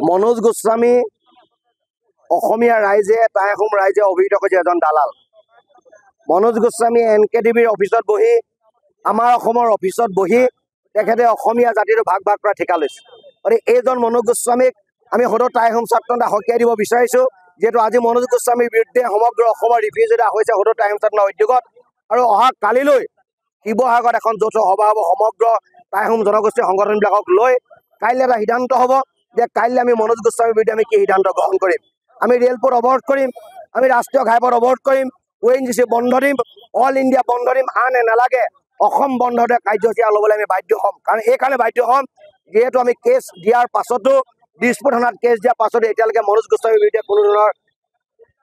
মনোজ গোস্বামী অসমীয়া ৰাইজে টাই আহোম ৰাইজে অভিহিত কৰিছে এজন দালাল। মনোজ গোস্বামী NKTVৰ অফিচত বহি আমাৰ অসমৰ অফিচত বহি তেখেতে অসমীয়া জাতিটো ভাগ ভাগ কৰা ঠিকা লৈছে। গতিকে এইজন মনোজ গোস্বামীক আমি সদৌ টাই আহোম ছাত্ৰ সন্থা সকীয়াই দিব বিচাৰিছোঁ, যিহেতু আজি মনোজ গোস্বামীৰ বিৰুদ্ধে সমগ্ৰ অসমৰ ৰিফিউজি এটা হৈছে সদৌ টাই আহোম ছাত্ৰ সন্থাৰ উদ্যোগত। আৰু অহা কালিলৈ শিৱসাগৰত এখন যৌথ সভা হ'ব সমগ্ৰ টাই আহোম জনগোষ্ঠীৰ সংগঠনবিলাকক লৈ। কাইলৈ এটা সিদ্ধান্ত হ'ব যে কাইলৈ আমি মনোজ গোস্বামীৰ বিৰুদ্ধে আমি কি সিদ্ধান্ত গ্ৰহণ কৰিম। আমি ৰেলপথ অৱৰোধ কৰিম, আমি ৰাষ্ট্ৰীয় ঘাইপথ অৱৰোধ কৰিম, ONGC বন্ধ দিম, অল ইণ্ডিয়া বন্ধ দিম, আনে নালাগে অসম বন্ধতে কাৰ্যসূচী ল'বলৈ আমি বাধ্য হ'ম। কাৰণ এইকাৰণে বাধ্য হ'ম যিহেতু আমি কেছ দিয়াৰ পাছতো দিছপুৰ থানাত কেছ দিয়াৰ পাছতো এতিয়ালৈকে মনোজ গোস্বামীৰ বিৰুদ্ধে কোনো ধৰণৰ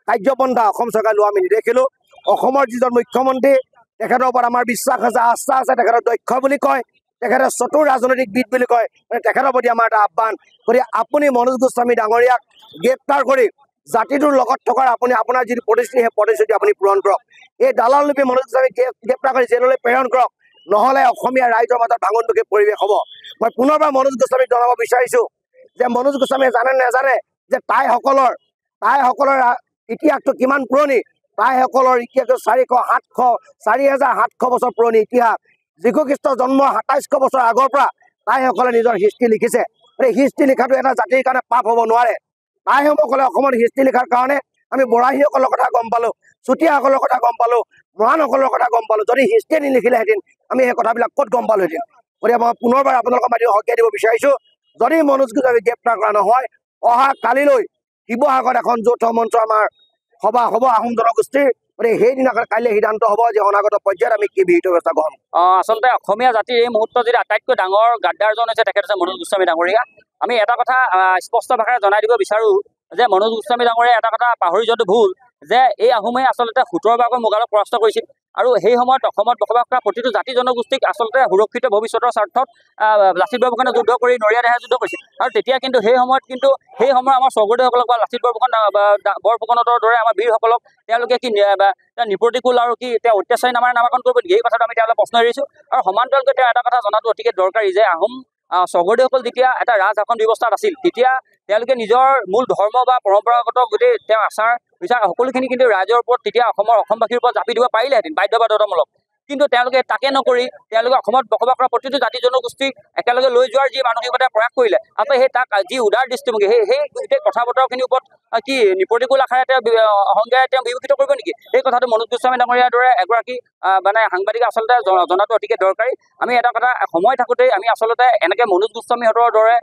কাৰ্যপন্থা অসম চৰকাৰে লোৱা আমি নেদেখিলোঁ। অসমৰ যিজন মুখ্যমন্ত্ৰী তেখেতৰ ওপৰত আমাৰ বিশ্বাস আছে, আস্থা আছে, তেখেতক দক্ষ বুলি কয়, তেখেতে চতুৰ ৰাজনৈতিকবিদ বুলি কয়। তেখেতৰ প্ৰতি আমাৰ এটা আহ্বান, গতিকে আপুনি মনোজ গোস্বামী ডাঙৰীয়াক গ্ৰেপ্তাৰ কৰি জাতিটোৰ লগত থকাৰ আপোনাৰ যিটো প্ৰতিশ্ৰুতি সেই প্ৰতিশ্ৰুতি আপুনি পূৰণ কৰক। এই দালাল লোপী মনোজ গোস্বামীক গ্ৰেপ্তাৰ কৰি জেললৈ প্ৰেৰণ কৰক, নহ'লে অসমীয়া ৰাইজৰ মাজত ভাঙোনমুখী পৰিৱেশ হ'ব। মই পুনৰবাৰ মনোজ গোস্বামীক জনাব বিচাৰিছোঁ যে মনোজ গোস্বামীয়ে জানে নেজানে যে টাইসকলৰ ইতিহাসটো কিমান পুৰণি। টাইসকলৰ ইতিহাসটো 4,700 বছৰ পুৰণি ইতিহাস। যীশু খ্ৰীষ্টৰ জন্ম 2700 বছৰ আগৰ পৰা টাইসকলে নিজৰ হিষ্ট্ৰী লিখিছে। এই হিষ্ট্ৰী লিখাটো এটা জাতিৰ কাৰণে পাপ হ'ব নোৱাৰে। টাইসকলে অসমৰ হিষ্ট্ৰী লিখাৰ কাৰণে আমি বৰাহীসকলৰ কথা গম পালোঁ, চুতীয়াসকলৰ কথা গম পালোঁ, মৰাণসকলৰ কথা গম পালোঁ। যদি হিষ্ট্ৰীয়ে নিলিখিলেহেঁতেন আমি সেই কথাবিলাক ক'ত গম পালোঁহেঁতেন। গতিকে মই পুনৰবাৰ আপোনালোকৰ মাধ্যমে সকীয়াই দিব বিচাৰিছোঁ, যদি মনোজ গোস্বামীক গ্ৰেপ্তাৰ কৰা নহয় অহা কালিলৈ শিৱসাগৰত এখন যৌথ মঞ্চ আমাৰ সভা হ'ব আহোম জনগোষ্ঠীৰ। গতিকে সেইদিনাখন কাইলৈ সিদ্ধান্ত হ'ব যে অনাগত পৰ্যায়ত আমি কি বিহিত ব্যৱস্থা গ্ৰহণ কৰিম। আচলতে অসমীয়া জাতিৰ এই মুহূৰ্তত যদি আটাইতকৈ ডাঙৰ গাদ্দাৰজন হৈছে তেখেত হৈছে মনোজ গোস্বামী ডাঙৰীয়া। আমি এটা কথা স্পষ্ট ভাষাৰে জনাই দিব বিচাৰোঁ যে মনোজ গোস্বামী ডাঙৰীয়া এটা কথা পাহৰি যোৱাটো ভুল যে এই আহোমে আচলতে 17 বাৰকৈ মোগলক পৰাস্ত কৰিছিল। আৰু সেই সময়ত অসমত বসবাস কৰা প্ৰতিটো জাতি জনগোষ্ঠীক আচলতে সুৰক্ষিত ভৱিষ্যতৰ স্বাৰ্থত লাচিত বৰফুকনে যুদ্ধ কৰি নৰিয়া দেহাই যুদ্ধ কৰিছিল। আৰু তেতিয়া কিন্তু সেই সময়ত আমাৰ স্বৰ্গদেউসকলক বা লাচিত বৰফুকনৰ দৰে আমাৰ বীৰসকলক তেওঁলোকে কি নিপ্ৰতিকূল আৰু কি তেওঁ অত্যাচাৰী নামাকৰণ কৰিব নেকি? এই কথাটো আমি তেওঁলোকে প্ৰশ্ন এৰিছোঁ। আৰু সমান্তৰালকৈ তেওঁ এটা কথা জনাটো অতিকে দৰকাৰী যে আহোম স্বৰ্গদেউসকল যেতিয়া এটা ৰাজশাসন ব্যৱস্থাত আছিল তেতিয়া তেওঁলোকে নিজৰ মূল ধৰ্ম বা পৰম্পৰাগত গোটেই তেওঁ আচাৰ বিচাৰ সকলোখিনি কিন্তু ৰাইজৰ ওপৰত তেতিয়া অসমবাসীৰ ওপৰত জাপি দিব পাৰিলেহেঁতেন বাধ্যবাধকতামূলক। কিন্তু তেওঁলোকে তাকে নকৰি তেওঁলোকে অসমত বসবাস কৰা প্ৰতিটো জাতি জনগোষ্ঠীক একেলগে লৈ যোৱাৰ যি মানসিকতা প্ৰয়াস কৰিলে, আচলতে সেই তাক যি উদাৰ দৃষ্টিভংগী সেই গোটেই কথা বতৰাখিনিৰ ওপৰত কি নিপ্ৰতিকূল আশাৰে তেওঁ অহংকাৰে তেওঁ বিভূষিত কৰিব নেকি? এই কথাটো মনোজ গোস্বামী ডাঙৰীয়াৰ দৰে এগৰাকী সাংবাদিক আচলতে জনাটো অতিকে দৰকাৰী। আমি এটা কথা সময় থাকোঁতেই আমি আচলতে এনেকৈ মনোজ গোস্বামীহঁতৰ দৰে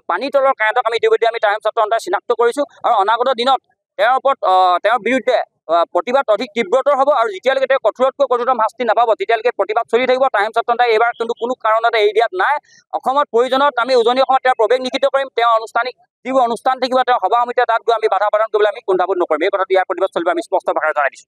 পানীৰ তলৰ কাঁইটক আমি ইতিমধ্যে আমি টাই আহোম ছাত্ৰ সন্থাই চিনাক্ত কৰিছোঁ। আৰু অনাগত দিনত তেওঁৰ ওপৰত তেওঁৰ বিৰুদ্ধে প্ৰতিবাদ অধিক তীব্ৰতৰ হ'ব। আৰু যেতিয়ালৈকে তেওঁ কঠোৰতকৈ কঠোৰতম শাস্তি নাপাব তেতিয়ালৈকে প্ৰতিবাদ চলি থাকিব। টাই আহোম ছাত্ৰ সন্থাই এইবাৰ কিন্তু কোনো কাৰণতে এৰি দিয়াত নাই। অসমত প্ৰয়োজনত আমি উজনি অসমত তেওঁৰ প্ৰৱেশ নিষিদ্ধ কৰিম। তেওঁ আনুষ্ঠানিক যিবোৰ অনুষ্ঠান থাকিব, তেওঁ সভা সমিতিয়ে তাত গৈ আমি বাধা প্ৰদান কৰিবলৈ আমি কুণ্ঠাবোধ নকৰিম। এই কথাটো ইয়াৰ প্ৰতিবাদ চলিব আমি স্পষ্ট ভাষাৰে জনাই দিছোঁ।